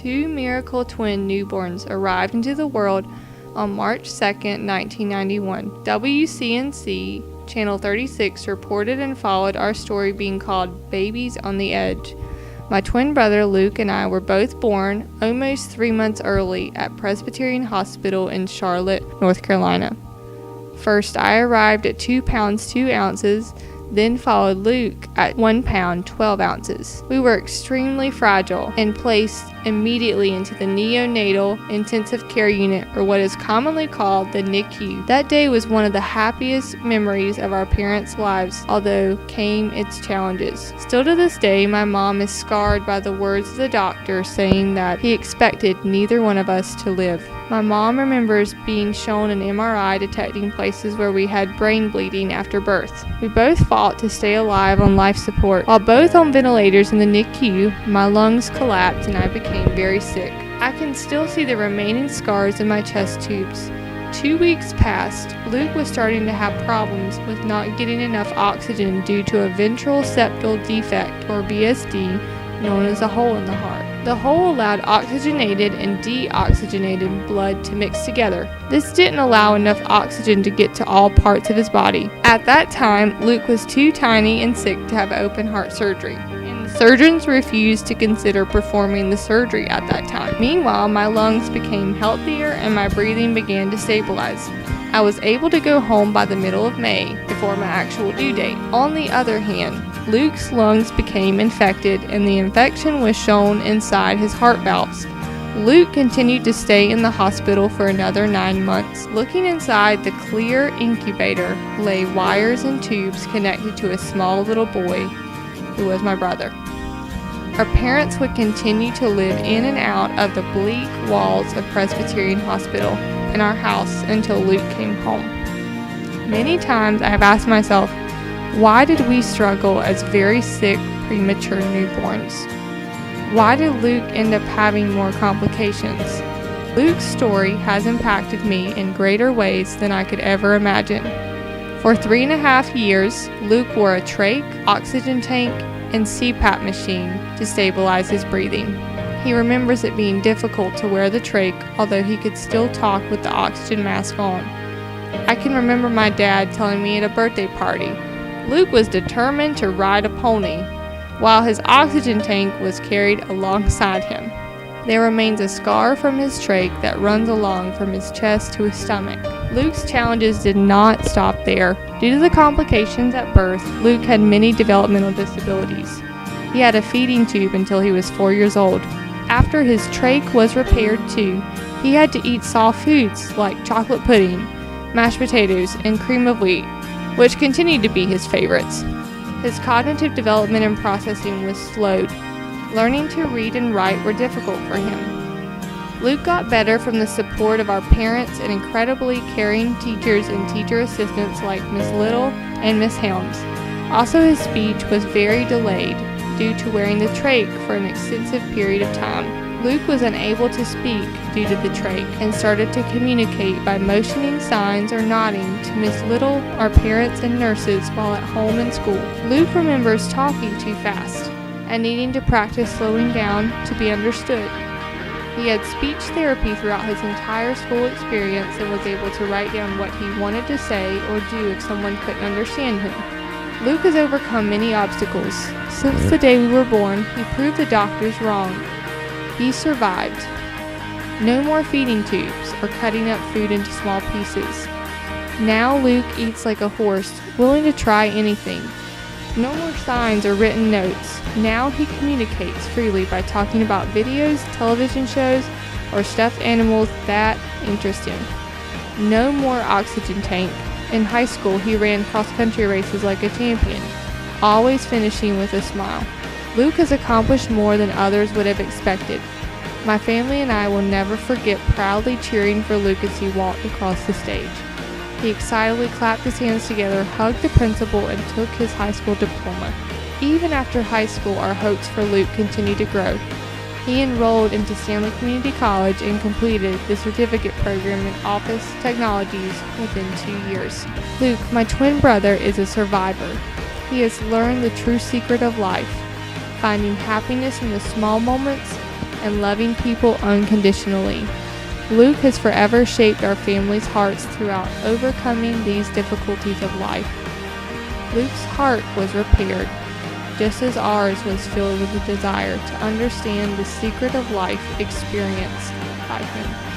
Two miracle twin newborns arrived into the world on March 2nd, 1991. WCNC Channel 36 reported and followed our story being called Babies on the Edge. My twin brother Luke and I were both born almost 3 months early at Presbyterian Hospital in Charlotte, North Carolina. First, I arrived at 2 pounds 2 ounces, then followed Luke at 1 pound 12 ounces. We were extremely fragile and placed immediately into the neonatal intensive care unit, or what is commonly called the NICU. That day was one of the happiest memories of our parents' lives, although came its challenges. Still to this day, my mom is scarred by the words of the doctor saying that he expected neither one of us to live. My mom remembers being shown an MRI detecting places where we had brain bleeding after birth. We both fought to stay alive on life support. While both on ventilators in the NICU, my lungs collapsed and I became very sick. I can still see the remaining scars in my chest tubes. 2 weeks passed. Luke was starting to have problems with not getting enough oxygen due to a ventral septal defect, or VSD, known as a hole in the heart. The hole allowed oxygenated and deoxygenated blood to mix together. This didn't allow enough oxygen to get to all parts of his body. At that time, Luke was too tiny and sick to have open heart surgery, and the surgeons refused to consider performing the surgery at that time. Meanwhile, my lungs became healthier and my breathing began to stabilize. I was able to go home by the middle of May, before my actual due date. On the other hand, Luke's lungs became infected and the infection was shown inside his heart valves. Luke continued to stay in the hospital for another 9 months. Looking inside the clear incubator lay wires and tubes connected to a small little boy who was my brother. Our parents would continue to live in and out of the bleak walls of Presbyterian Hospital in our house until Luke came home. Many times I have asked myself, why did we struggle as very sick, premature newborns? Why did Luke end up having more complications? Luke's story has impacted me in greater ways than I could ever imagine. For 3.5 years, Luke wore a trach, oxygen tank, and CPAP machine to stabilize his breathing. He remembers it being difficult to wear the trach, although he could still talk with the oxygen mask on. I can remember my dad telling me at a birthday party, Luke was determined to ride a pony, while his oxygen tank was carried alongside him. There remains a scar from his trach that runs along from his chest to his stomach. Luke's challenges did not stop there. Due to the complications at birth, Luke had many developmental disabilities. He had a feeding tube until he was 4 years old. After his trach was repaired too, he had to eat soft foods like chocolate pudding, mashed potatoes, and cream of wheat, which continued to be his favorites. His cognitive development and processing was slowed. Learning to read and write were difficult for him. Luke got better from the support of our parents and incredibly caring teachers and teacher assistants like Miss Little and Miss Helms. Also, his speech was very delayed due to wearing the trach for an extensive period of time. Luke was unable to speak due to the trach and started to communicate by motioning signs or nodding to Miss Little, our parents, and nurses while at home and school. Luke remembers talking too fast and needing to practice slowing down to be understood. He had speech therapy throughout his entire school experience and was able to write down what he wanted to say or do if someone couldn't understand him. Luke has overcome many obstacles. Since the day we were born, he proved the doctors wrong. He survived. No more feeding tubes or cutting up food into small pieces. Now Luke eats like a horse, willing to try anything. No more signs or written notes. Now he communicates freely by talking about videos, television shows, or stuffed animals that interest him. No more oxygen tank. In high school, he ran cross-country races like a champion, always finishing with a smile. Luke has accomplished more than others would have expected. My family and I will never forget proudly cheering for Luke as he walked across the stage. He excitedly clapped his hands together, hugged the principal, and took his high school diploma. Even after high school, our hopes for Luke continued to grow. He enrolled into Stanley Community College and completed the certificate program in office technologies within 2 years. Luke, my twin brother, is a survivor. He has learned the true secret of life, finding happiness in the small moments and loving people unconditionally. Luke has forever shaped our family's hearts throughout overcoming these difficulties of life. Luke's heart was repaired, just as ours was filled with a desire to understand the secret of life experienced by him.